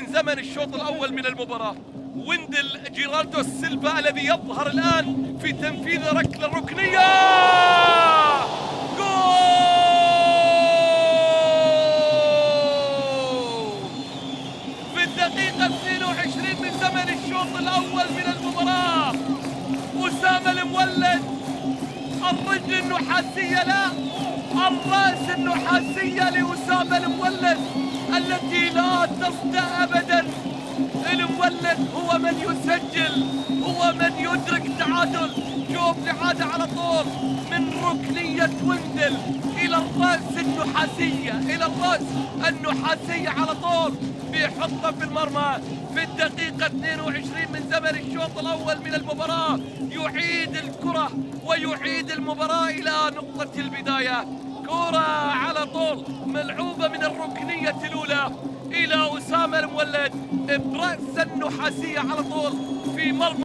من زمن الشوط الأول من المباراة. ويندل جيراردو سيلفا الذي يظهر الآن في تنفيذ ركلة ركنية. جول في الدقيقة 22 من زمن الشوط الأول من المباراة. أسامة المولد، الرجل النحاسية، لا الرأس النحاسية لأسامة المولد التي لا تصدأ أبدا. المولد هو من يسجل، هو من يدرك تعادل. شوف الإعادة على طول من ركنية ويندل إلى الرأس النحاسية، إلى الرأس النحاسية على طول، بيحطها في المرمى في الدقيقة 22 من زمن الشوط الأول من المباراة. يعيد الكرة ويعيد المباراة إلى نقطة البداية. كرة على طول ملعوبة من الركنية الأولى إلى أسامة المولد برأس النحاسية على طول في مرمى